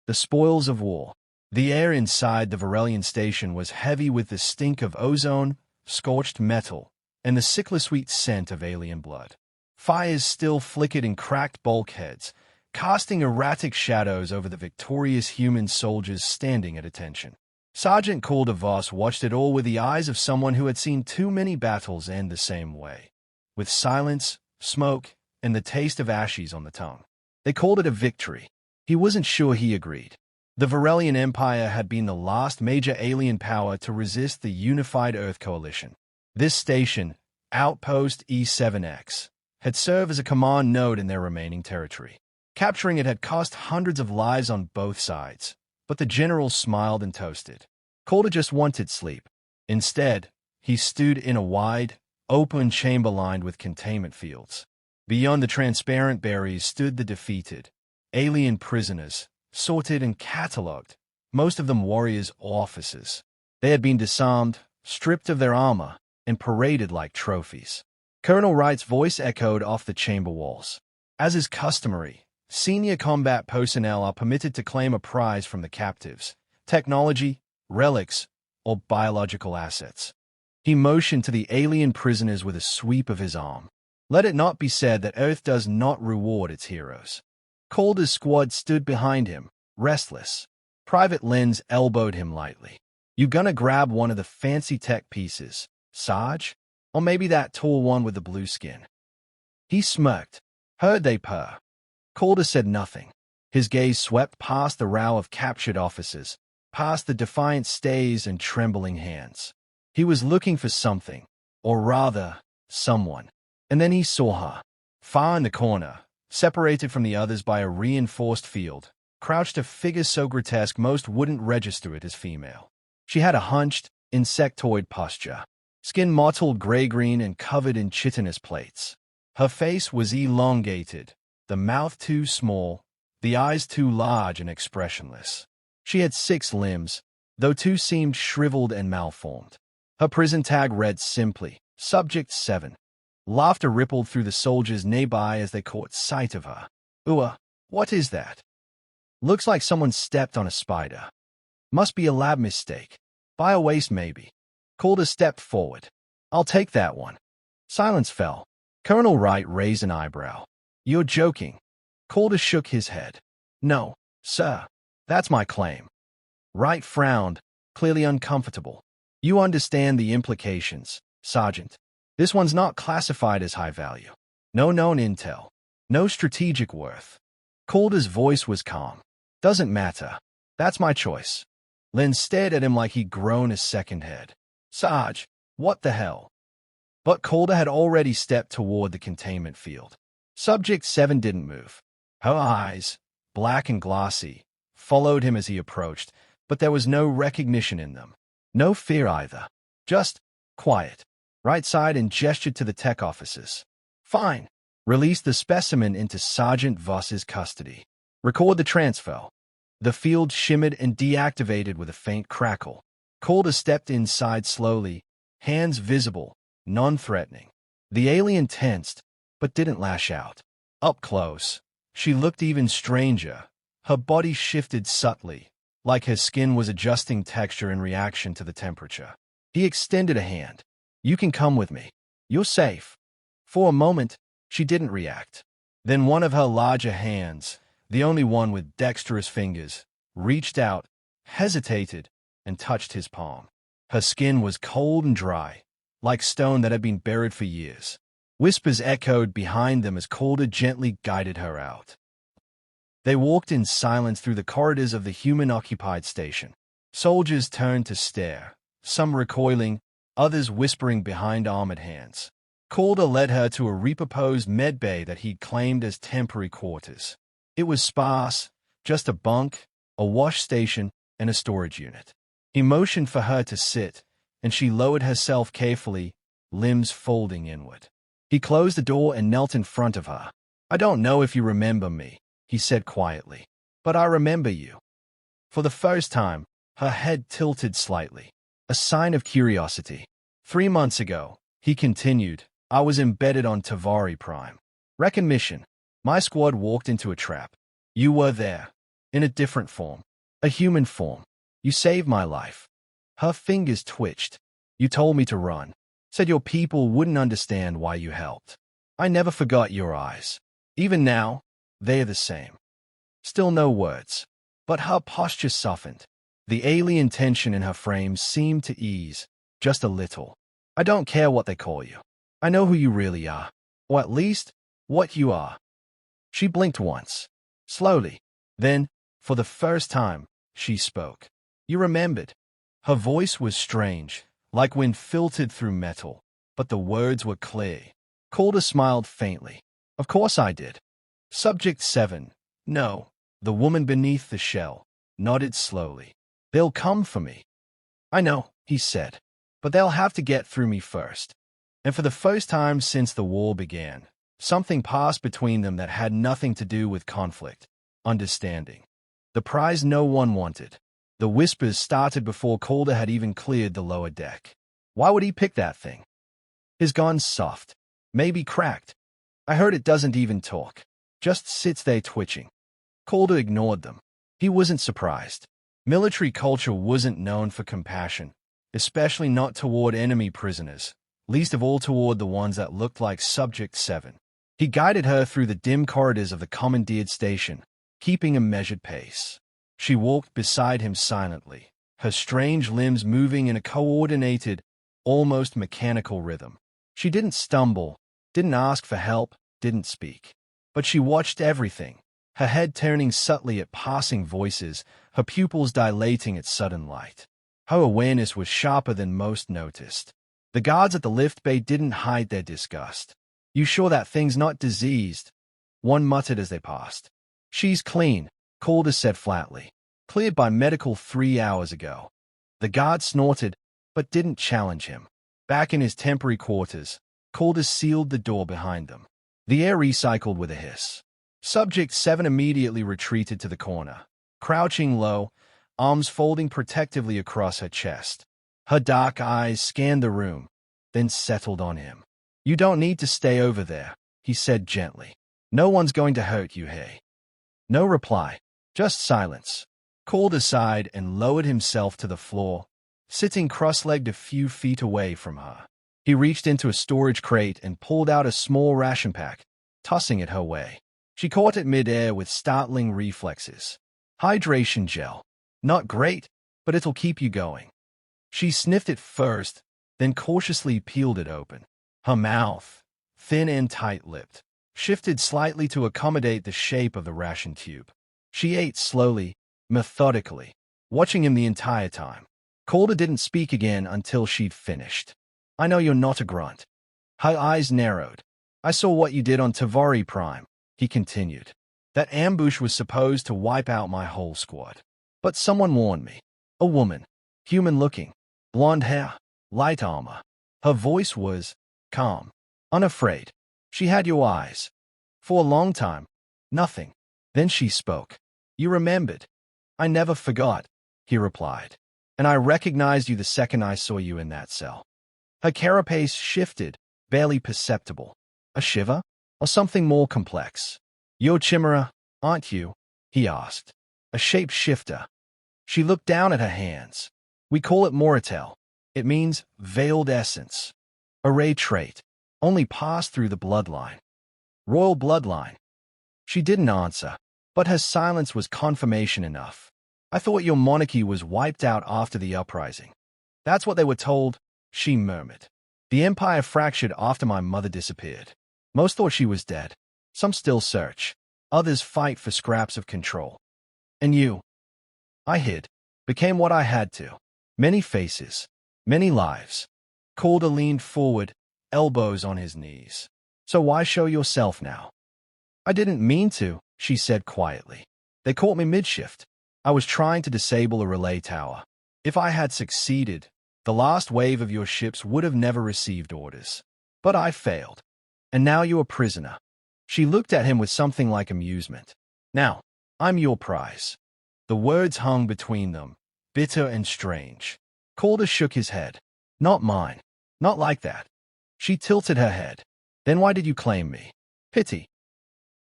The spoils of war. The air inside the Virellian station was heavy with the stink of ozone, scorched metal, and the sickly-sweet scent of alien blood. Fires still flickered in cracked bulkheads, casting erratic shadows over the victorious human soldiers standing at attention. Sergeant Calder Voss watched it all with the eyes of someone who had seen too many battles end the same way, with silence, smoke, and the taste of ashes on the tongue. They called it a victory. He wasn't sure he agreed. The Virellian Empire had been the last major alien power to resist the unified Earth coalition. This station, Outpost E7X, had served as a command node in their remaining territory. Capturing it had cost hundreds of lives on both sides, but the general smiled and toasted. Calder just wanted sleep. Instead, he stood in a wide, open chamber lined with containment fields. Beyond the transparent barriers stood the defeated, alien prisoners, sorted and catalogued, most of them warriors or officers. They had been disarmed, stripped of their armor, and paraded like trophies. Colonel Wright's voice echoed off the chamber walls. As is customary, senior combat personnel are permitted to claim a prize from the captives, technology, relics, or biological assets. He motioned to the alien prisoners with a sweep of his arm. Let it not be said that Earth does not reward its heroes. Calder's squad stood behind him, restless. Private Lenz elbowed him lightly. You gonna grab one of the fancy tech pieces, Sarge? Or maybe that tall one with the blue skin? He smirked. Heard they purr. Calder said nothing. His gaze swept past the row of captured officers, past the defiant stays and trembling hands. He was looking for something, or rather, someone. And then he saw her. Far in the corner, separated from the others by a reinforced field, crouched a figure so grotesque most wouldn't register it as female. She had a hunched, insectoid posture, skin mottled gray-green and covered in chitinous plates. Her face was elongated, the mouth too small, the eyes too large and expressionless. She had 6 limbs, though 2 seemed shriveled and malformed. Her prison tag read simply, Subject 7. Laughter rippled through the soldiers nearby as they caught sight of her. What is that? Looks like someone stepped on a spider. Must be a lab mistake. Bio-waste maybe. Calder stepped forward. I'll take that one. Silence fell. Colonel Wright raised an eyebrow. You're joking. Calder shook his head. No, sir. That's my claim. Wright frowned, clearly uncomfortable. You understand the implications, Sergeant. This one's not classified as high value. No known intel. No strategic worth. Calder's voice was calm. Doesn't matter. That's my choice. Lenz stared at him like he'd grown a second head. Sarge, what the hell? But Calder had already stepped toward the containment field. Subject 7 didn't move. Her eyes, black and glassy, followed him as he approached, but there was no recognition in them. No fear either. Just quiet. Wright sighed and gestured to the tech officers. Fine. Release the specimen into Sergeant Voss's custody. Record the transfer. The field shimmered and deactivated with a faint crackle. Calder stepped inside slowly, hands visible, non-threatening. The alien tensed, but didn't lash out. Up close, she looked even stranger. Her body shifted subtly, like her skin was adjusting texture in reaction to the temperature. He extended a hand. You can come with me. You're safe. For a moment, she didn't react. Then one of her larger hands, the only one with dexterous fingers, reached out, hesitated, and touched his palm. Her skin was cold and dry, like stone that had been buried for years. Whispers echoed behind them as Calder gently guided her out. They walked in silence through the corridors of the human-occupied station. Soldiers turned to stare, some recoiling, others whispering behind armored hands. Calder led her to a repurposed medbay that he'd claimed as temporary quarters. It was sparse, just a bunk, a wash station, and a storage unit. He motioned for her to sit, and she lowered herself carefully, limbs folding inward. He closed the door and knelt in front of her. I don't know if you remember me, he said quietly, but I remember you. For the first time, her head tilted slightly, a sign of curiosity. 3 months ago, he continued, I was embedded on Tavari Prime. Recognition. My squad walked into a trap. You were there. In a different form. A human form. You saved my life. Her fingers twitched. You told me to run. Said your people wouldn't understand why you helped. I never forgot your eyes. Even now, they are the same. Still no words. But her posture softened. The alien tension in her frame seemed to ease, just a little. I don't care what they call you. I know who you really are. Or at least, what you are. She blinked once. Slowly. Then, for the first time, she spoke. You remembered. Her voice was strange, like wind filtered through metal, but the words were clear. Calder smiled faintly. Of course I did. Subject 7. No. The woman beneath the shell nodded slowly. They'll come for me. I know, he said, but they'll have to get through me first. And for the first time since the war began, something passed between them that had nothing to do with conflict. Understanding. The prize no one wanted. The whispers started before Calder had even cleared the lower deck. Why would he pick that thing? His gun's soft. Maybe cracked. I heard it doesn't even talk. Just sits there twitching. Calder ignored them. He wasn't surprised. Military culture wasn't known for compassion, especially not toward enemy prisoners, least of all toward the ones that looked like Subject 7. He guided her through the dim corridors of the commandeered station, keeping a measured pace. She walked beside him silently, her strange limbs moving in a coordinated, almost mechanical rhythm. She didn't stumble, didn't ask for help, didn't speak. But she watched everything, her head turning subtly at passing voices, her pupils dilating at sudden light. Her awareness was sharper than most noticed. The guards at the lift bay didn't hide their disgust. You sure that thing's not diseased? One muttered as they passed. She's clean, Calder said flatly. Cleared by medical 3 hours ago. The guard snorted, but didn't challenge him. Back in his temporary quarters, Calder sealed the door behind them. The air recycled with a hiss. Subject 7 immediately retreated to the corner, crouching low, arms folding protectively across her chest. Her dark eyes scanned the room, then settled on him. You don't need to stay over there, he said gently. No one's going to hurt you, hey? No reply, just silence. Calder sighed and lowered himself to the floor, sitting cross-legged a few feet away from her. He reached into a storage crate and pulled out a small ration pack, tossing it her way. She caught it mid-air with startling reflexes. Hydration gel. Not great, but it'll keep you going. She sniffed it first, then cautiously peeled it open. Her mouth, thin and tight-lipped, shifted slightly to accommodate the shape of the ration tube. She ate slowly, methodically, watching him the entire time. Calder didn't speak again until she'd finished. I know you're not a grunt. Her eyes narrowed. I saw what you did on Tavari Prime, he continued. That ambush was supposed to wipe out my whole squad. But someone warned me. A woman, human-looking, blonde hair, light armor. Her voice was calm, unafraid. She had your eyes. For a long time, nothing. Then she spoke. You remembered. I never forgot, he replied. And I recognized you the second I saw you in that cell. Her carapace shifted, barely perceptible. A shiver? Or something more complex? You're Chimera, aren't you? He asked. A shape-shifter. She looked down at her hands. We call it Moritel. It means veiled essence. Array trait. Only passed through the bloodline. Royal bloodline. She didn't answer, but her silence was confirmation enough. I thought your monarchy was wiped out after the uprising. That's what they were told, she murmured. The empire fractured after my mother disappeared. Most thought she was dead. Some still search. Others fight for scraps of control. And you? I hid. Became what I had to. Many faces. Many lives. Calder leaned forward, elbows on his knees. So why show yourself now? I didn't mean to, she said quietly. They caught me mid-shift. I was trying to disable a relay tower. If I had succeeded, the last wave of your ships would have never received orders. But I failed. And now you're a prisoner. She looked at him with something like amusement. Now, I'm your prize. The words hung between them, bitter and strange. Calder shook his head. Not mine. Not like that. She tilted her head. Then why did you claim me? Pity.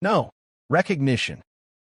No. Recognition.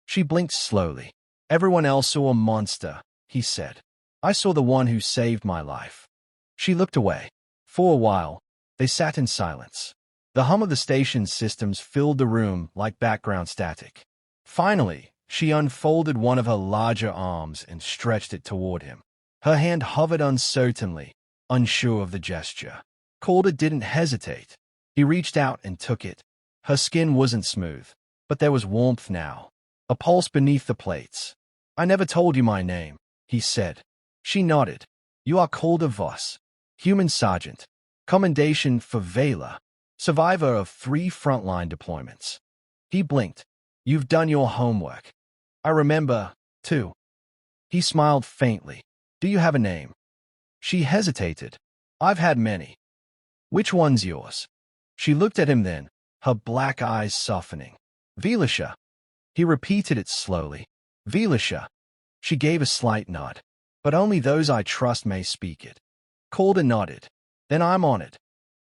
She blinked slowly. Everyone else saw a monster, he said. I saw the one who saved my life. She looked away. For a while, they sat in silence. The hum of the station's systems filled the room like background static. Finally, she unfolded one of her larger arms and stretched it toward him. Her hand hovered uncertainly, unsure of the gesture. Calder didn't hesitate. He reached out and took it. Her skin wasn't smooth, but there was warmth now, a pulse beneath the plates. I never told you my name, he said. She nodded. You are Calder Voss, human sergeant, commendation for Veela, survivor of 3 frontline deployments. He blinked. You've done your homework. I remember, too. He smiled faintly. Do you have a name? She hesitated. I've had many. Which one's yours? She looked at him then, her black eyes softening. Veela. He repeated it slowly. Veela. She gave a slight nod. But only those I trust may speak it. Calder nodded. Then I'm on it.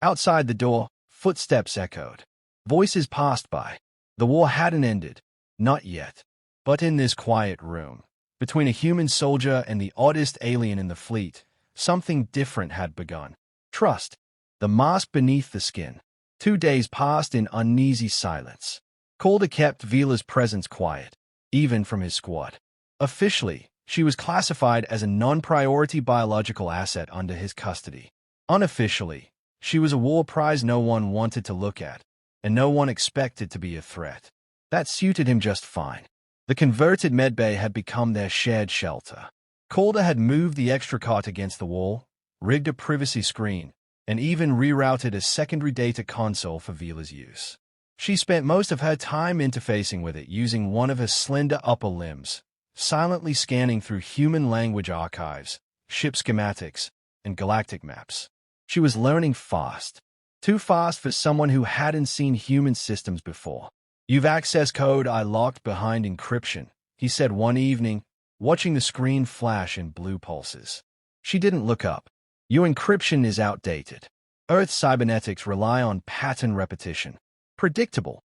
Outside the door, footsteps echoed. Voices passed by. The war hadn't ended. Not yet. But in this quiet room, between a human soldier and the oddest alien in the fleet, something different had begun. Trust. The mask beneath the skin. 2 days passed in uneasy silence. Calder kept Veela's presence quiet, even from his squad. Officially, she was classified as a non-priority biological asset under his custody. Unofficially, she was a war prize no one wanted to look at, and no one expected to be a threat. That suited him just fine. The converted medbay had become their shared shelter. Calder had moved the extra cot against the wall, rigged a privacy screen, and even rerouted a secondary data console for Veela's use. She spent most of her time interfacing with it using one of her slender upper limbs, silently scanning through human language archives, ship schematics, and galactic maps. She was learning fast. Too fast for someone who hadn't seen human systems before. You've access code I locked behind encryption, he said one evening, watching the screen flash in blue pulses. She didn't look up. Your encryption is outdated. Earth's cybernetics rely on pattern repetition. Predictable.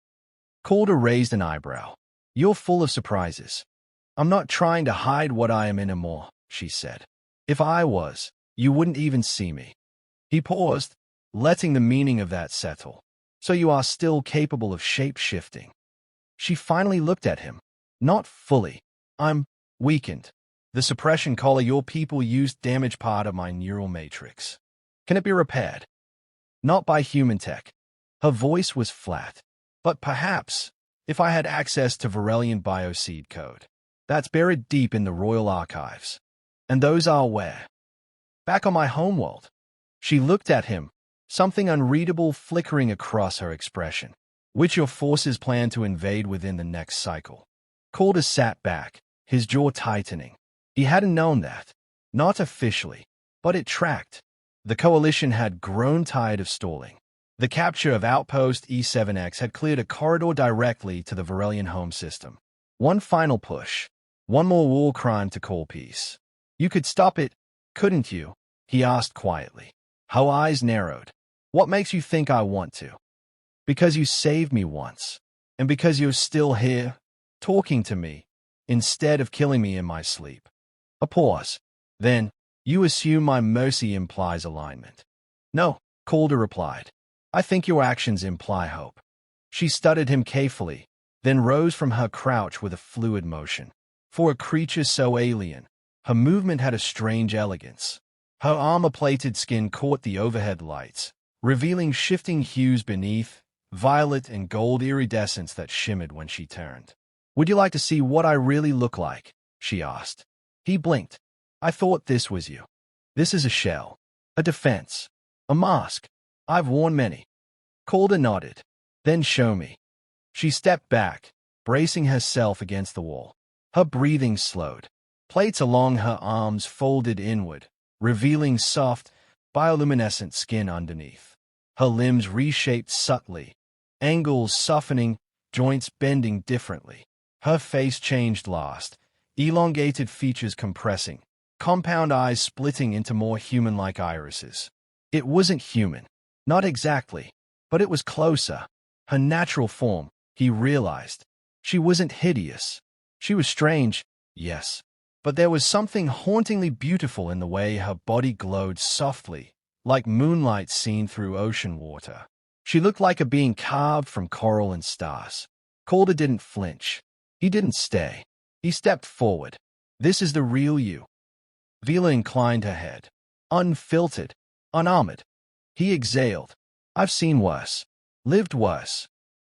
Calder raised an eyebrow. You're full of surprises. I'm not trying to hide what I am anymore, she said. If I was, you wouldn't even see me. He paused, letting the meaning of that settle. So you are still capable of shape-shifting. She finally looked at him. Not fully. I'm weakened. The suppression collar your people used damaged part of my neural matrix. Can it be repaired? Not by human tech. Her voice was flat. But perhaps, if I had access to Virellian bioseed code. That's buried deep in the royal archives. And those are where? Back on my homeworld. She looked at him, something unreadable flickering across her expression. Which your forces plan to invade within the next cycle. Calder sat back, his jaw tightening. He hadn't known that. Not officially. But it tracked. The coalition had grown tired of stalling. The capture of Outpost E7X had cleared a corridor directly to the Virellian home system. One final push. One more war crime to call peace. You could stop it, couldn't you? He asked quietly. Her eyes narrowed. What makes you think I want to? Because you saved me once. And because you're still here, talking to me, instead of killing me in my sleep. A pause. Then, you assume my mercy implies alignment. No, Calder replied. I think your actions imply hope. She studied him carefully, then rose from her crouch with a fluid motion. For a creature so alien, her movement had a strange elegance. Her armor-plated skin caught the overhead lights, revealing shifting hues beneath, violet and gold iridescence that shimmered when she turned. Would you like to see what I really look like? She asked. He blinked. I thought this was you. This is a shell, a defense, a mask. I've worn many. Calder nodded. Then show me. She stepped back, bracing herself against the wall. Her breathing slowed. Plates along her arms folded inward, revealing soft, bioluminescent skin underneath. Her limbs reshaped subtly, angles softening, joints bending differently. Her face changed last, elongated features compressing, compound eyes splitting into more human-like irises. It wasn't human. Not exactly, but it was closer. Her natural form, he realized. She wasn't hideous. She was strange, Yes. But there was something hauntingly beautiful in the way her body glowed softly, like moonlight seen through ocean water. She looked like a being carved from coral and stars. Calder didn't flinch. He didn't stay. He stepped forward. This is the real you. Veela inclined her head. Unfiltered. Unarmored. He exhaled. I've seen worse. Lived worse.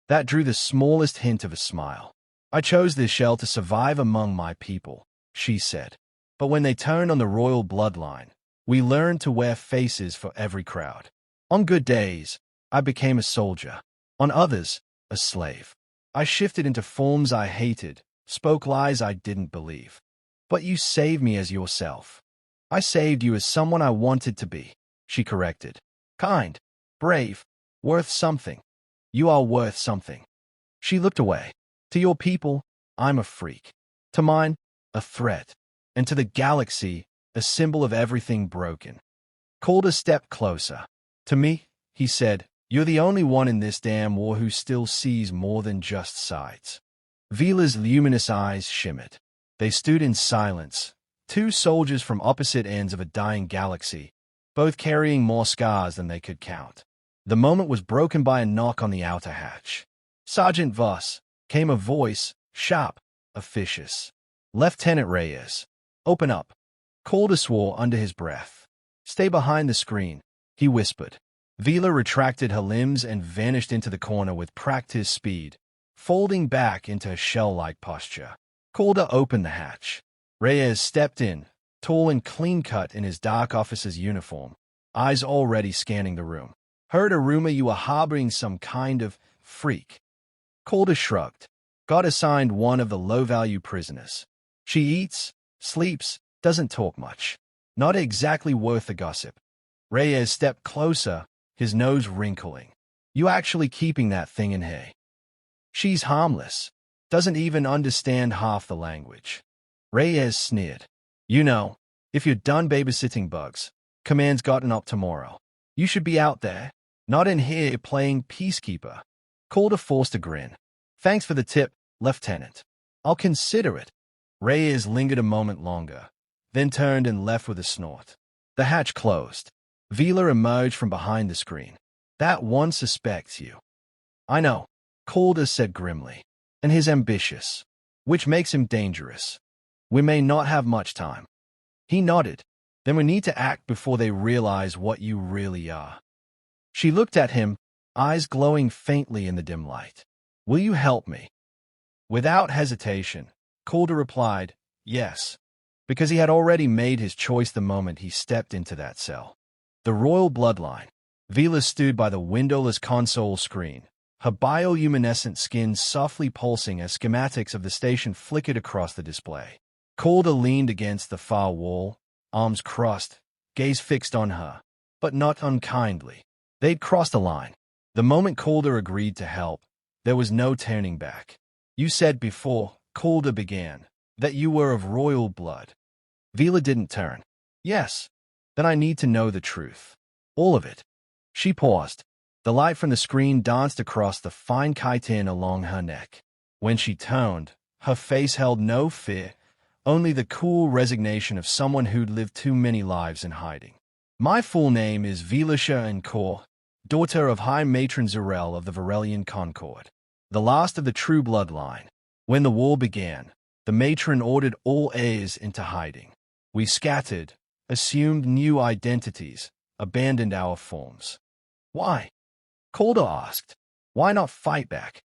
That drew the smallest hint of a smile. I chose this shell to survive among my people, she said. But when they turned on the royal bloodline, we learned to wear faces for every crowd. On good days, I became a soldier. On others, a slave. I shifted into forms I hated, spoke lies I didn't believe. But you saved me as yourself. I saved you as someone I wanted to be, she corrected. Kind, brave, worth something. You are worth something. She looked away. To your people, I'm a freak. To mine, a threat. And to the galaxy, a symbol of everything broken. Calder stepped closer. To me, he said, you're the only one in this damn war who still sees more than just sides. Veela's luminous eyes shimmered. They stood in silence, two soldiers from opposite ends of a dying galaxy, both carrying more scars than they could count. The moment was broken by a knock on the outer hatch. Sergeant Voss, came a voice, sharp, officious. Lieutenant Reyes. Open up. Calder swore under his breath. Stay behind the screen, he whispered. Veela retracted her limbs and vanished into the corner with practiced speed, folding back into a shell-like posture. Calder opened the hatch. Reyes stepped in, tall and clean-cut in his dark officer's uniform, eyes already scanning the room. Heard a rumor you were harboring some kind of freak. Calder shrugged. Got assigned one of the low-value prisoners. She eats, sleeps, doesn't talk much. Not exactly worth the gossip. Reyes stepped closer, his nose wrinkling. You actually keeping that thing in here? She's harmless. Doesn't even understand half the language. Reyes sneered. You know, if you're done babysitting bugs, command's gotten up tomorrow. You should be out there, not in here playing peacekeeper. Calder forced a grin. Thanks for the tip, Lieutenant. I'll consider it. Reyes lingered a moment longer, then turned and left with a snort. The hatch closed. Veela emerged from behind the screen. That one suspects you. I know, Calder said grimly. And he's ambitious, which makes him dangerous. We may not have much time. He nodded. Then we need to act before they realize what you really are. She looked at him, eyes glowing faintly in the dim light. Will you help me? Without hesitation, Calder replied, yes, because he had already made his choice the moment he stepped into that cell. The royal bloodline. Veela stood by the windowless console screen, her bioluminescent skin softly pulsing as schematics of the station flickered across the display. Calder leaned against the far wall, arms crossed, gaze fixed on her, but not unkindly. They'd crossed a line. The moment Calder agreed to help, there was no turning back. You said before, Calder began, that you were of royal blood. Veela didn't turn. Yes. Then I need to know the truth. All of it. She paused. The light from the screen danced across the fine chitin along her neck. When she turned, her face held no fear, only the cool resignation of someone who'd lived too many lives in hiding. My full name is Veela Encore, daughter of High Matron Zurel of the Virellian Concord, the last of the true bloodline. When the war began, the matron ordered all heirs into hiding. We scattered, assumed new identities, abandoned our forms. Why? Calder asked. Why not fight back?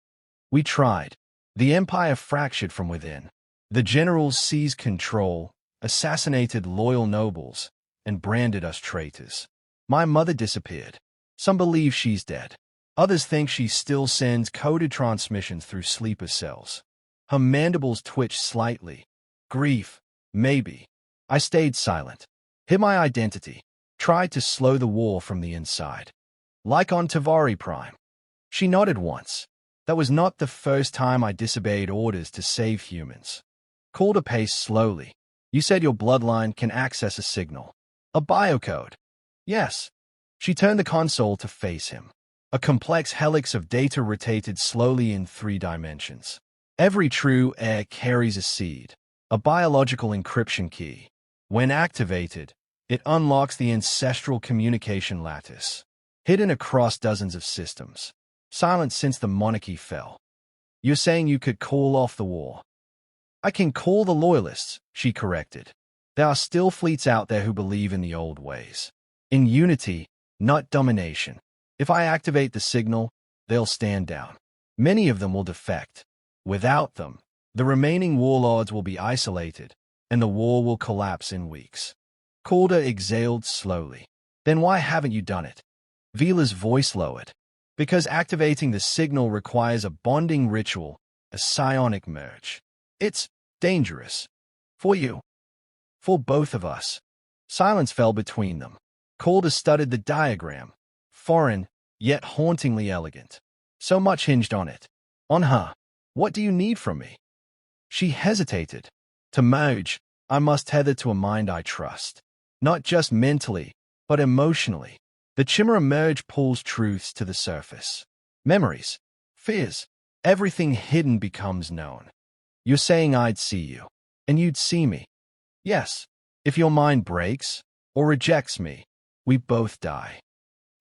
We tried. The empire fractured from within. The generals seized control, assassinated loyal nobles, and branded us traitors. My mother disappeared. Some believe she's dead. Others think she still sends coded transmissions through sleeper cells. Her mandibles twitched slightly. Grief, maybe. I stayed silent. Hid my identity. Tried to slow the war from the inside. Like on Tavari Prime. She nodded once. That was not the first time I disobeyed orders to save humans. Calder paced slowly. You said your bloodline can access a signal. A biocode. Yes. She turned the console to face him. A complex helix of data rotated slowly in 3 dimensions. Every true heir carries a seed, a biological encryption key. When activated, it unlocks the ancestral communication lattice, hidden across dozens of systems, silent since the monarchy fell. You're saying you could call off the war? I can call the loyalists, she corrected. There are still fleets out there who believe in the old ways. In unity, not domination. If I activate the signal, they'll stand down. Many of them will defect. Without them, the remaining warlords will be isolated, and the war will collapse in weeks. Calder exhaled slowly. Then why haven't you done it? Veela's voice lowered. Because activating the signal requires a bonding ritual, a psionic merge. It's dangerous. For you. For both of us. Silence fell between them. Calder studied the diagram. Foreign, yet hauntingly elegant. So much hinged on it. On her. What do you need from me? She hesitated. To merge, I must tether to a mind I trust. Not just mentally, but emotionally. The chimera merge pulls truths to the surface. Memories, fears, everything hidden becomes known. You're saying I'd see you, and you'd see me. Yes, if your mind breaks or rejects me, we both die.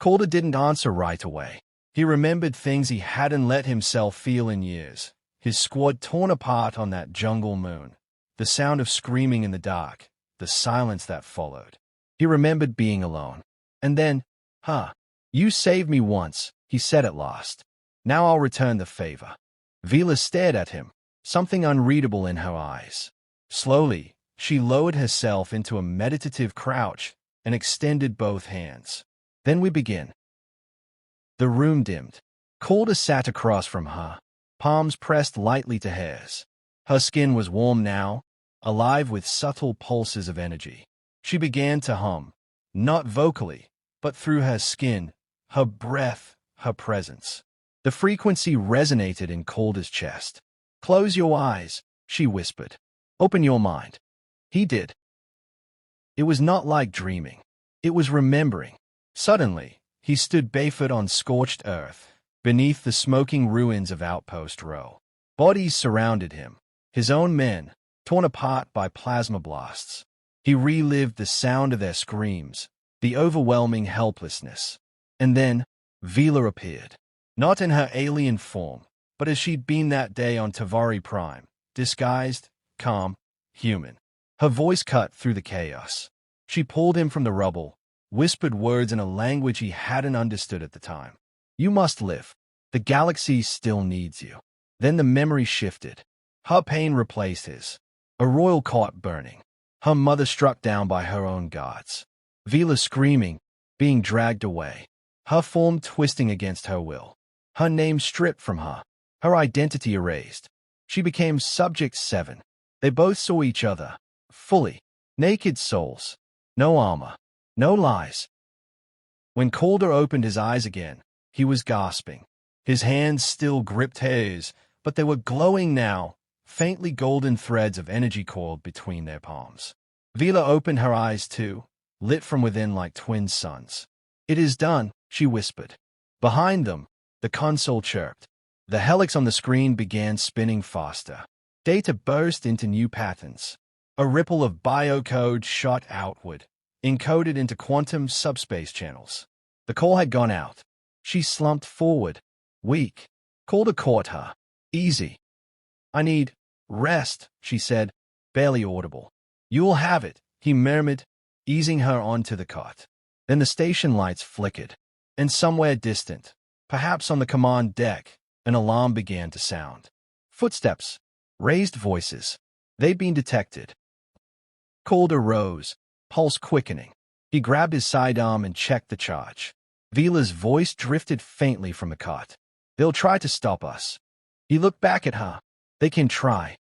Calder didn't answer right away. He remembered things he hadn't let himself feel in years. His squad torn apart on that jungle moon. The sound of screaming in the dark. The silence that followed. He remembered being alone. And then, you saved me once, he said at last. Now I'll return the favor. Veela stared at him, something unreadable in her eyes. Slowly, she lowered herself into a meditative crouch and extended both hands. Then we begin. The room dimmed. Calder sat across from her, palms pressed lightly to hers. Her skin was warm now, alive with subtle pulses of energy. She began to hum, not vocally, but through her skin, her breath, her presence. The frequency resonated in Calder's chest. Close your eyes, she whispered. Open your mind. He did. It was not like dreaming. It was remembering. Suddenly, he stood barefoot on scorched earth, beneath the smoking ruins of Outpost Row. Bodies surrounded him, his own men, torn apart by plasma blasts. He relived the sound of their screams, the overwhelming helplessness. And then, Veela appeared. Not in her alien form, but as she'd been that day on Tavari Prime, disguised, calm, human. Her voice cut through the chaos. She pulled him from the rubble, whispered words in a language he hadn't understood at the time. You must live. The galaxy still needs you. Then the memory shifted. Her pain replaced his. A royal cot burning. Her mother struck down by her own guards. Veela screaming, being dragged away. Her form twisting against her will. Her name stripped from her. Her identity erased. She became Subject 7. They both saw each other, fully. Naked souls. No armor. No lies. When Calder opened his eyes again, he was gasping. His hands still gripped hers, but they were glowing now, faintly golden threads of energy coiled between their palms. Veela opened her eyes too, lit from within like twin suns. It is done, she whispered. Behind them, the console chirped. The helix on the screen began spinning faster. Data burst into new patterns. A ripple of biocode shot outward, encoded into quantum subspace channels. The call had gone out. She slumped forward, weak. Calder caught her. Easy. I need rest, she said, barely audible. You'll have it, he murmured, easing her onto the cot. Then the station lights flickered, and somewhere distant, perhaps on the command deck, an alarm began to sound. Footsteps, raised voices. They'd been detected. Calder rose, pulse quickening. He grabbed his sidearm and checked the charge. Veela's voice drifted faintly from the cot. They'll try to stop us. He looked back at her. They can try.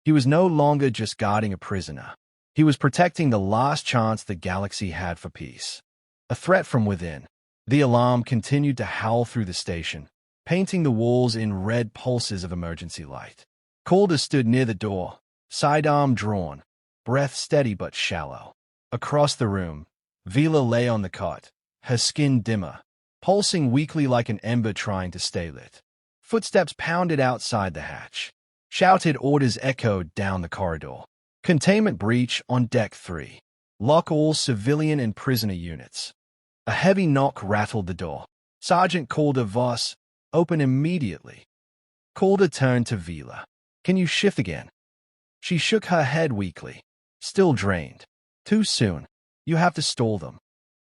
He was no longer just guarding a prisoner. He was protecting the last chance the galaxy had for peace. A threat from within. The alarm continued to howl through the station, painting the walls in red pulses of emergency light. Calder stood near the door, sidearm drawn, breath steady but shallow. Across the room, Veela lay on the cot, her skin dimmer, pulsing weakly like an ember trying to stay lit. Footsteps pounded outside the hatch. Shouted orders echoed down the corridor. Containment breach on Deck 3. Lock all civilian and prisoner units. A heavy knock rattled the door. Sergeant Calder Voss, open immediately. Calder turned to Veela. Can you shift again? She shook her head weakly. Still drained. Too soon. You have to stall them.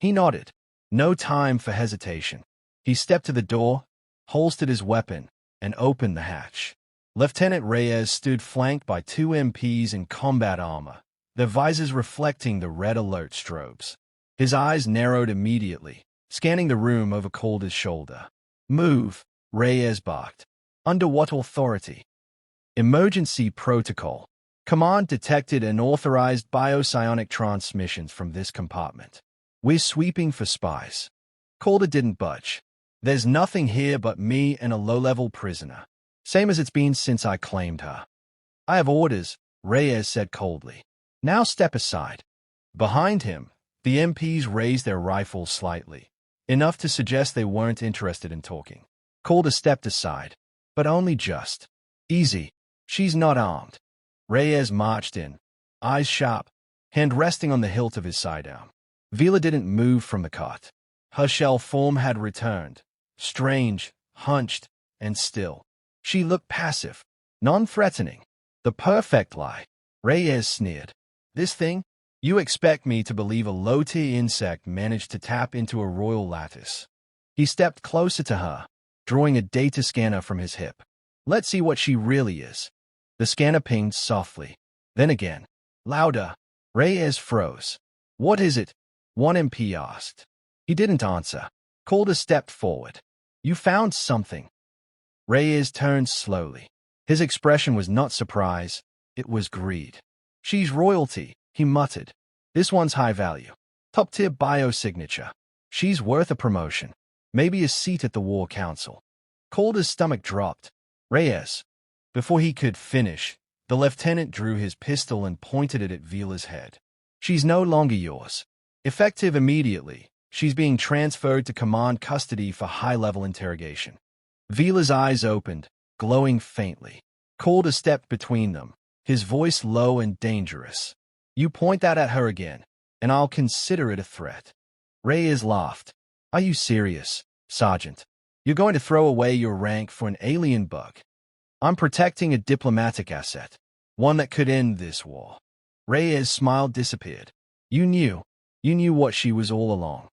He nodded. No time for hesitation. He stepped to the door, holstered his weapon, and opened the hatch. Lieutenant Reyes stood flanked by two MPs in combat armor, their visors reflecting the red alert strobes. His eyes narrowed immediately, scanning the room over Calder's shoulder. Move, Reyes barked. Under what authority? Emergency protocol. Command detected unauthorized biopsionic transmissions from this compartment. We're sweeping for spies. Calder didn't budge. There's nothing here but me and a low-level prisoner. Same as it's been since I claimed her. I have orders, Reyes said coldly. Now step aside. Behind him, the MPs raised their rifles slightly, enough to suggest they weren't interested in talking. Calder stepped aside, but only just. Easy. She's not armed. Reyes marched in, eyes sharp, hand resting on the hilt of his sidearm. Veela didn't move from the cot. Her shell form had returned, strange, hunched, and still. She looked passive, non-threatening. The perfect lie. Reyes sneered. This thing? You expect me to believe a low-tier insect managed to tap into a royal lattice? He stepped closer to her, drawing a data scanner from his hip. Let's see what she really is. The scanner pinged softly. Then again. Louder. Reyes froze. What is it? One MP asked. He didn't answer. Calder stepped forward. You found something. Reyes turned slowly. His expression was not surprise, it was greed. She's royalty, he muttered. This one's high value. Top-tier biosignature. She's worth a promotion. Maybe a seat at the War Council. Calder's stomach dropped. Reyes. Before he could finish, the lieutenant drew his pistol and pointed it at Veela's head. She's no longer yours. Effective immediately, she's being transferred to command custody for high-level interrogation. Veela's eyes opened, glowing faintly. Calder stepped between them, his voice low and dangerous. You point that at her again, and I'll consider it a threat. Reyes laughed. Are you serious, Sergeant? You're going to throw away your rank for an alien bug? I'm protecting a diplomatic asset, one that could end this war. Reyes' smile disappeared. You knew what she was all along.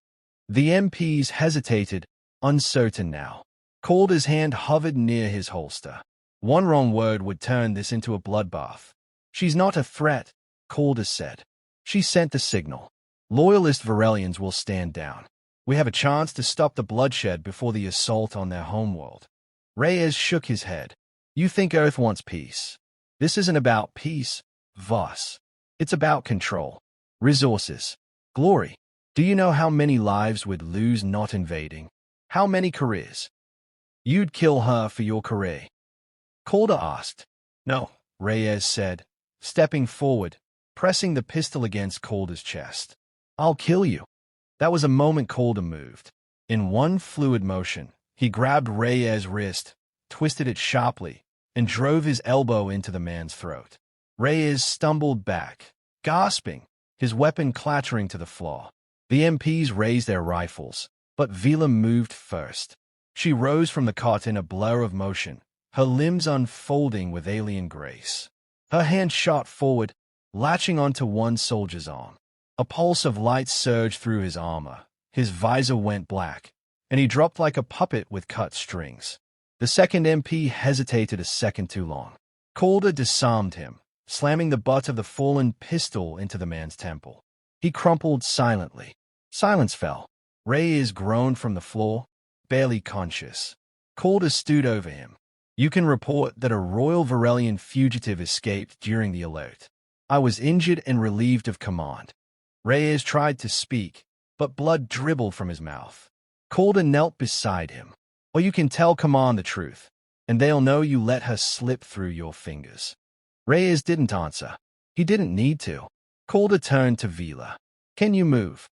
The MPs hesitated, uncertain now. Calder's hand hovered near his holster. One wrong word would turn this into a bloodbath. She's not a threat, Calder said. She sent the signal. Loyalist Virellians will stand down. We have a chance to stop the bloodshed before the assault on their homeworld. Reyes shook his head. You think Earth wants peace. This isn't about peace, Voss. It's about control, resources, glory. Do you know how many lives we'd lose not invading? How many careers? You'd kill her for your career. Calder asked. No, Reyes said, stepping forward, pressing the pistol against Calder's chest. I'll kill you. That was a moment Calder moved. In one fluid motion, he grabbed Reyes' wrist, twisted it sharply, and drove his elbow into the man's throat. Reyes stumbled back, gasping, his weapon clattering to the floor. The MPs raised their rifles, but Veela moved first. She rose from the cot in a blur of motion, her limbs unfolding with alien grace. Her hand shot forward, latching onto one soldier's arm. A pulse of light surged through his armor. His visor went black, and he dropped like a puppet with cut strings. The second MP hesitated a second too long. Calder disarmed him, slamming the butt of the fallen pistol into the man's temple. He crumpled silently. Silence fell. Reyes groaned from the floor, barely conscious. Calder stood over him. You can report that a royal Virellian fugitive escaped during the alert. I was injured and relieved of command. Reyes tried to speak, but blood dribbled from his mouth. Calder knelt beside him. Or you can tell command the truth, and they'll know you let her slip through your fingers. Reyes didn't answer. He didn't need to. Calder turned to Veela. Can you move?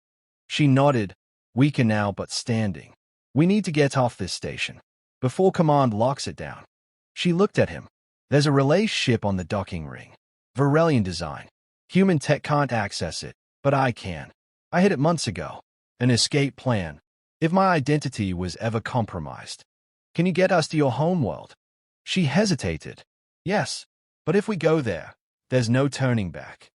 She nodded, weaker now but standing. We need to get off this station, before command locks it down. She looked at him. There's a relay ship on the docking ring. Virellian design. Human tech can't access it, but I can. I hid it months ago. An escape plan. If my identity was ever compromised. Can you get us to your homeworld? She hesitated. Yes, but if we go there, there's no turning back.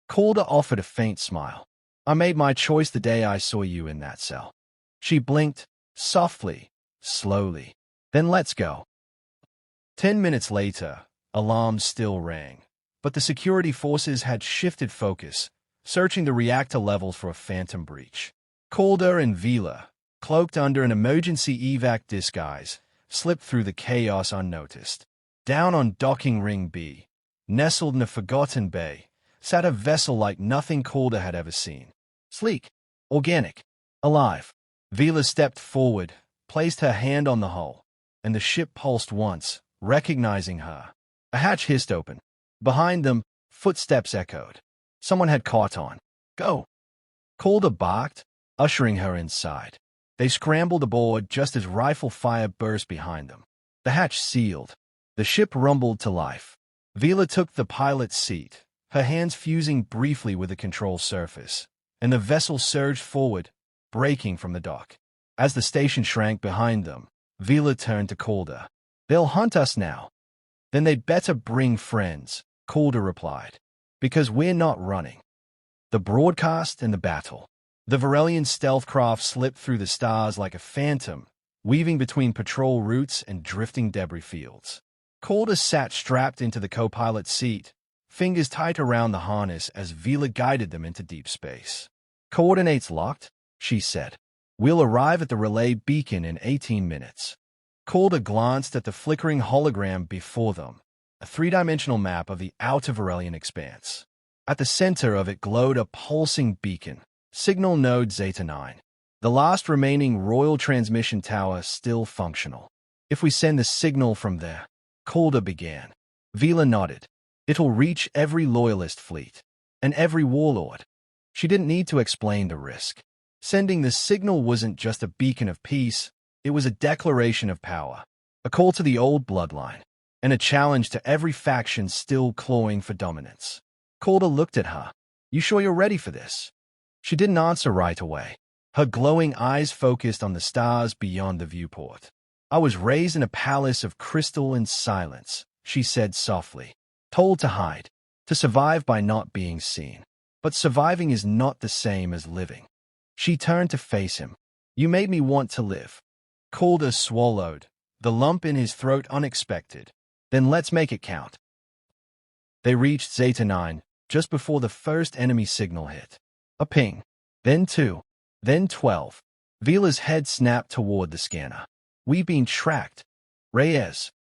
Calder offered a faint smile. I made my choice the day I saw you in that cell. She blinked, softly, slowly. Then let's go. 10 minutes later, alarms still rang, but the security forces had shifted focus, searching the reactor levels for a phantom breach. Calder and Veela, cloaked under an emergency evac disguise, slipped through the chaos unnoticed. Down on docking ring B, nestled in a forgotten bay, sat a vessel like nothing Calder had ever seen. Sleek, organic, alive. Veela stepped forward, placed her hand on the hull, and the ship pulsed once, recognizing her. A hatch hissed open. Behind them, footsteps echoed. Someone had caught on. Go! Calder barked, ushering her inside. They scrambled aboard just as rifle fire burst behind them. The hatch sealed. The ship rumbled to life. Veela took the pilot's seat, her hands fusing briefly with the control surface, and the vessel surged forward, breaking from the dock. As the station shrank behind them, Veela turned to Calder. They'll hunt us now. Then they'd better bring friends, Calder replied, because we're not running. The broadcast and the battle. The Virellian stealth craft slipped through the stars like a phantom, weaving between patrol routes and drifting debris fields. Calder sat strapped into the co-pilot's seat, fingers tight around the harness as Veela guided them into deep space. Coordinates locked, she said. We'll arrive at the relay beacon in 18 minutes. Calder glanced at the flickering hologram before them, a three-dimensional map of the outer Virellian expanse. At the center of it glowed a pulsing beacon, signal node Zeta 9, the last remaining royal transmission tower still functional. If we send the signal from there, Calder began. Veela nodded. It'll reach every loyalist fleet, and every warlord. She didn't need to explain the risk. Sending the signal wasn't just a beacon of peace, it was a declaration of power, a call to the old bloodline, and a challenge to every faction still clawing for dominance. Calder looked at her. You sure you're ready for this? She didn't answer right away. Her glowing eyes focused on the stars beyond the viewport. I was raised in a palace of crystal and silence, she said softly. Told to hide, to survive by not being seen. But surviving is not the same as living. She turned to face him. You made me want to live. Calder swallowed, the lump in his throat unexpected. Then let's make it count. They reached Zeta 9, just before the first enemy signal hit. A ping. Then 2. Then 12. Veela's head snapped toward the scanner. We've been tracked. Reyes.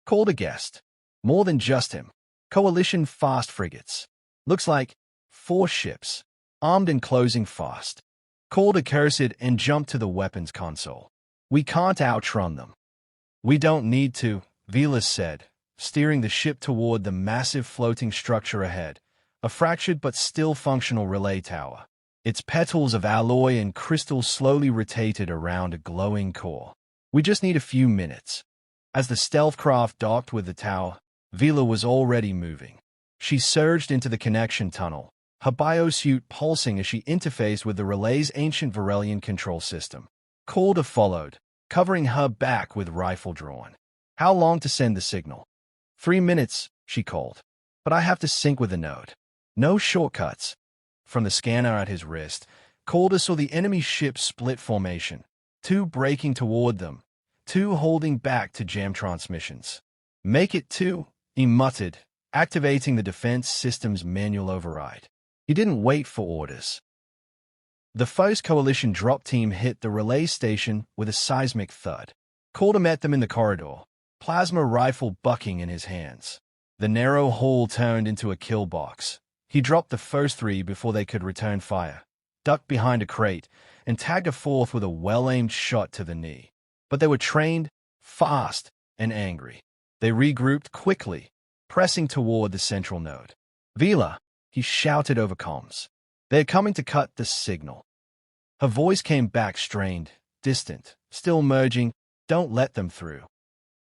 Calder guessed. More than just him. Coalition fast frigates. Looks like 4 ships, armed and closing fast. Calder cursed and jumped to the weapons console. We can't outrun them. We don't need to, Veela said, steering the ship toward the massive floating structure ahead, a fractured but still functional relay tower. Its petals of alloy and crystal slowly rotated around a glowing core. We just need a few minutes. As the stealth craft docked with the tower, Veela was already moving. She surged into the connection tunnel, her biosuit pulsing as she interfaced with the relay's ancient Virellian control system. Calder followed, covering her back with rifle drawn. How long to send the signal? 3 minutes, she called. But I have to sync with the node. No shortcuts. From the scanner at his wrist, Calder saw the enemy ship split formation, 2 breaking toward them, 2 holding back to jam transmissions. Make it 2, he muttered, activating the defense system's manual override. He didn't wait for orders. The first coalition drop team hit the relay station with a seismic thud. Calder met them in the corridor, plasma rifle bucking in his hands. The narrow hall turned into a kill box. He dropped the first 3 before they could return fire, ducked behind a crate, and tagged a 4th with a well-aimed shot to the knee. But they were trained, fast, and angry. They regrouped quickly, pressing toward the central node. Veela, he shouted over comms. They're coming to cut the signal. Her voice came back strained, distant, still merging. Don't let them through.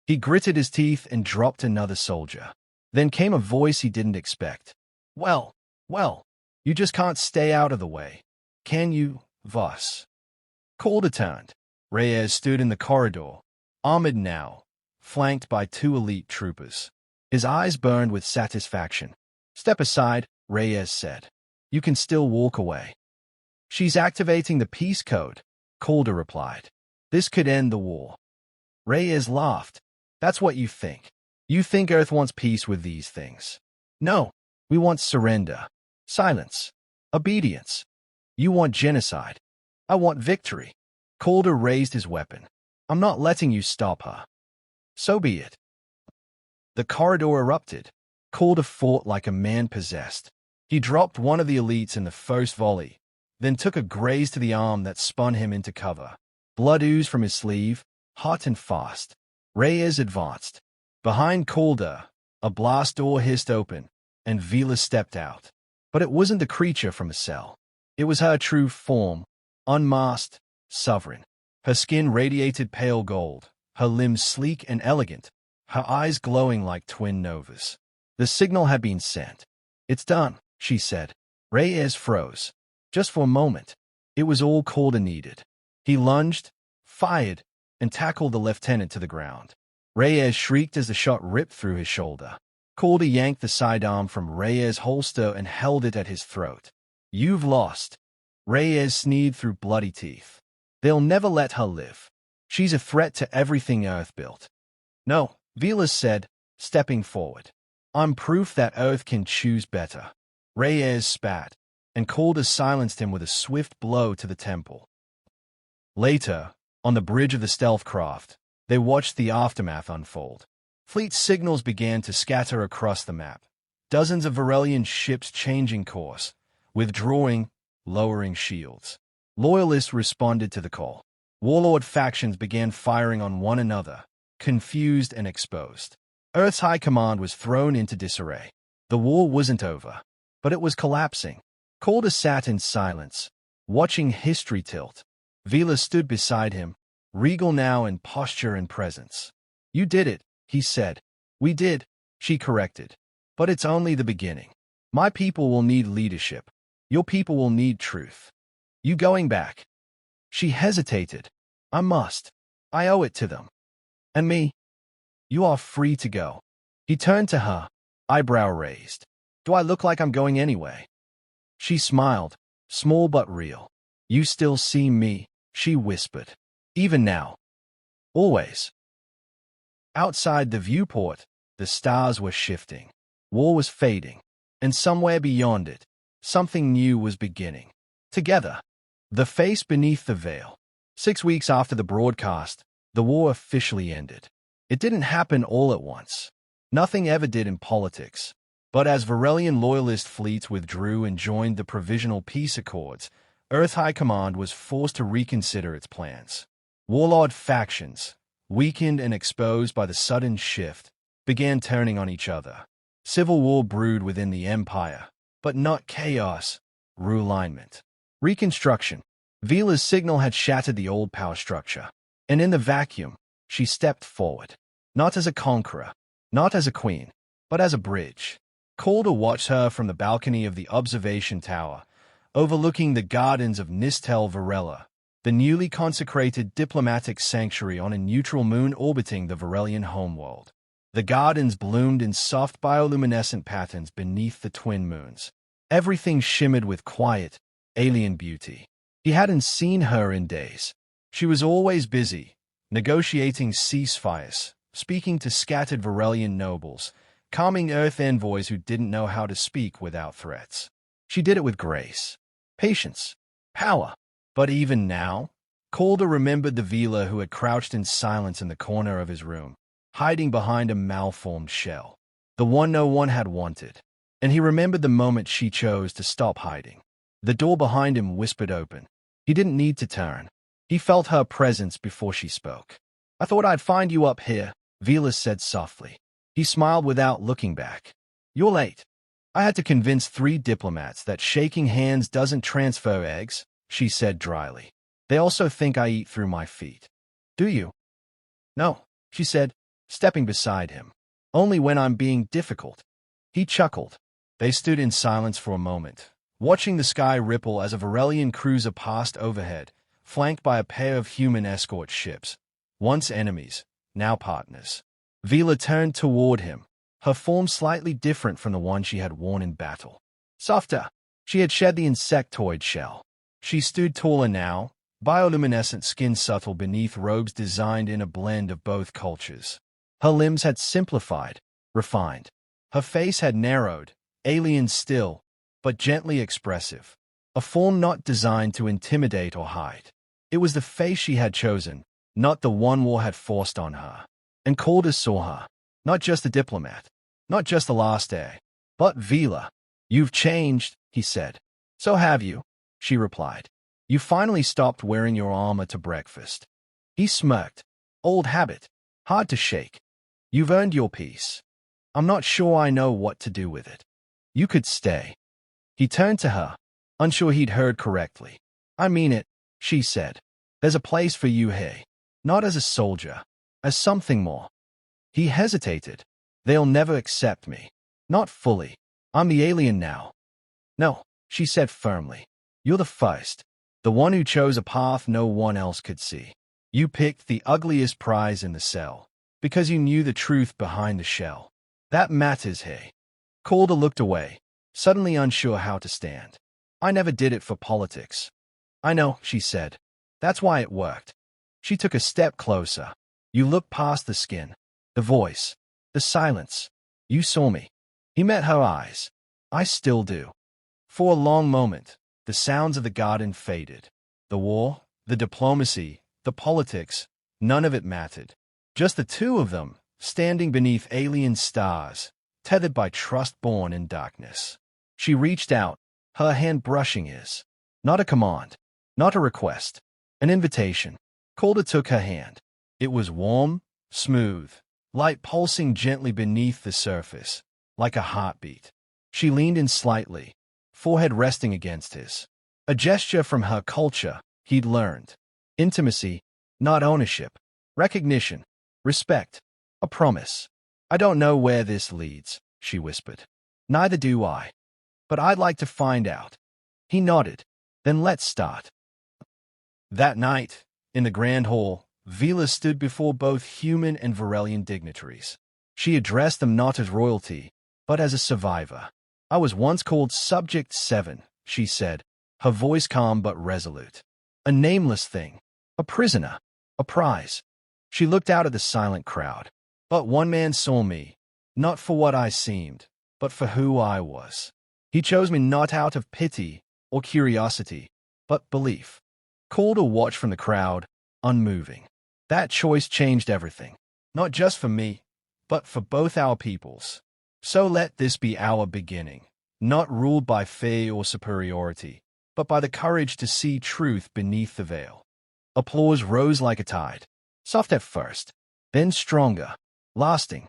He gritted his teeth and dropped another soldier. Then came a voice he didn't expect. Well, well, you just can't stay out of the way. Can you, Voss? Calder turned. Reyes stood in the corridor, armored now, flanked by 2 elite troopers. His eyes burned with satisfaction. Step aside, Reyes said. You can still walk away. She's activating the peace code, Calder replied. This could end the war. Reyes laughed. That's what you think. You think Earth wants peace with these things. No, we want surrender, silence, obedience. You want genocide. I want victory. Calder raised his weapon. I'm not letting you stop her. So be it. The corridor erupted. Calder fought like a man possessed. He dropped one of the elites in the first volley, then took a graze to the arm that spun him into cover. Blood oozed from his sleeve, hot and fast. Reyes advanced. Behind Calder, a blast door hissed open, and Veela stepped out. But it wasn't the creature from a cell. It was her true form, unmasked, sovereign. Her skin radiated pale gold, her limbs sleek and elegant, her eyes glowing like twin novas. The signal had been sent. It's done, she said. Reyes froze. Just for a moment. It was all Calder needed. He lunged, fired, and tackled the lieutenant to the ground. Reyes shrieked as the shot ripped through his shoulder. Calder yanked the sidearm from Reyes' holster and held it at his throat. You've lost. Reyes sneered through bloody teeth. They'll never let her live. She's a threat to everything Earth built. No, Veela said, stepping forward. I'm proof that Earth can choose better. Reyes spat, and Calder silenced him with a swift blow to the temple. Later, on the bridge of the stealth craft, they watched the aftermath unfold. Fleet signals began to scatter across the map. Dozens of Virellian ships changing course, withdrawing, lowering shields. Loyalists responded to the call. Warlord factions began firing on one another, confused and exposed. Earth's high command was thrown into disarray. The war wasn't over, but it was collapsing. Calder sat in silence, watching history tilt. Veela stood beside him, regal now in posture and presence. You did it, he said. We did, she corrected. But it's only the beginning. My people will need leadership. Your people will need truth. You going back? She hesitated. I must. I owe it to them. And me? You are free to go. He turned to her, eyebrow raised. Do I look like I'm going anyway? She smiled, small but real. You still see me, she whispered. Even now. Always. Outside the viewport, the stars were shifting. War was fading. And somewhere beyond it, something new was beginning. Together. The face beneath the veil. 6 weeks after the broadcast, the war officially ended. It didn't happen all at once. Nothing ever did in politics. But as Virellian loyalist fleets withdrew and joined the Provisional Peace Accords, Earth High Command was forced to reconsider its plans. Warlord factions, weakened and exposed by the sudden shift, began turning on each other. Civil war brewed within the Empire, but not chaos, realignment. Reconstruction. Veela's signal had shattered the old power structure, and in the vacuum, she stepped forward. Not as a conqueror, not as a queen, but as a bridge. Calder watched her from the balcony of the observation tower, overlooking the gardens of Nistel Virella, the newly consecrated diplomatic sanctuary on a neutral moon orbiting the Virellian homeworld. The gardens bloomed in soft bioluminescent patterns beneath the twin moons. Everything shimmered with quiet, alien beauty. He hadn't seen her in days. She was always busy, negotiating ceasefires, speaking to scattered Virellian nobles, calming Earth envoys who didn't know how to speak without threats. She did it with grace, patience, power. But even now, Calder remembered the Veela who had crouched in silence in the corner of his room, hiding behind a malformed shell. The one no one had wanted. And he remembered the moment she chose to stop hiding. The door behind him whispered open. He didn't need to turn. He felt her presence before she spoke. I thought I'd find you up here, Veela said softly. He smiled without looking back. You're late. I had to convince 3 diplomats that shaking hands doesn't transfer eggs, she said dryly. They also think I eat through my feet. Do you? No, she said, stepping beside him. Only when I'm being difficult. He chuckled. They stood in silence for a moment, watching the sky ripple as a Virellian cruiser passed overhead, flanked by a pair of human escort ships. Once enemies, now partners. Veela turned toward him, her form slightly different from the one she had worn in battle. Softer, she had shed the insectoid shell. She stood taller now, bioluminescent skin subtle beneath robes designed in a blend of both cultures. Her limbs had simplified, refined. Her face had narrowed, alien still, but gently expressive. A form not designed to intimidate or hide. It was the face she had chosen, not the one war had forced on her. And Calder saw her, not just a diplomat, not just the last heir, but Veela. You've changed, he said. So have you, she replied. You finally stopped wearing your armor to breakfast. He smirked. Old habit, hard to shake. You've earned your peace. I'm not sure I know what to do with it. You could stay. He turned to her, unsure he'd heard correctly. I mean it, she said. There's a place for you here, not as a soldier, as something more. He hesitated. They'll never accept me. Not fully. I'm the alien now. No, she said firmly. You're the first. The one who chose a path no one else could see. You picked the ugliest prize in the cell, because you knew the truth behind the shell. That matters, hey. Calder looked away, suddenly unsure how to stand. I never did it for politics. I know, she said. That's why it worked. She took a step closer. You looked past the skin, the voice, the silence. You saw me. He met her eyes. I still do. For a long moment, the sounds of the garden faded. The war, the diplomacy, the politics, none of it mattered. Just the two of them, standing beneath alien stars, tethered by trust born in darkness. She reached out, her hand brushing his. Not a command, not a request, an invitation. Calder took her hand. It was warm, smooth, light pulsing gently beneath the surface, like a heartbeat. She leaned in slightly, forehead resting against his. A gesture from her culture, he'd learned. Intimacy, not ownership. Recognition, respect, a promise. I don't know where this leads, she whispered. Neither do I. But I'd like to find out. He nodded. Then let's start. That night, in the grand hall, Veela stood before both human and Virellian dignitaries. She addressed them not as royalty, but as a survivor. I was once called Subject 7, she said, her voice calm but resolute. A nameless thing, a prisoner, a prize. She looked out at the silent crowd. But one man saw me, not for what I seemed, but for who I was. He chose me not out of pity or curiosity, but belief. Calder watched from the crowd, unmoving. That choice changed everything, not just for me, but for both our peoples. So let this be our beginning, not ruled by fear or superiority, but by the courage to see truth beneath the veil. Applause rose like a tide, soft at first, then stronger, lasting.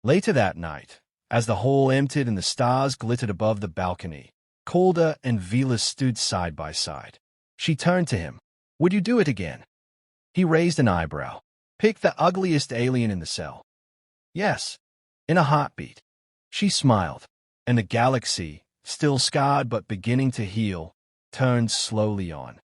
Later that night, as the hall emptied and the stars glittered above the balcony, Calder and Veela stood side by side. She turned to him. Would you do it again? He raised an eyebrow. Pick the ugliest alien in the cell. Yes, in a heartbeat. She smiled, and the galaxy, still scarred but beginning to heal, turned slowly on.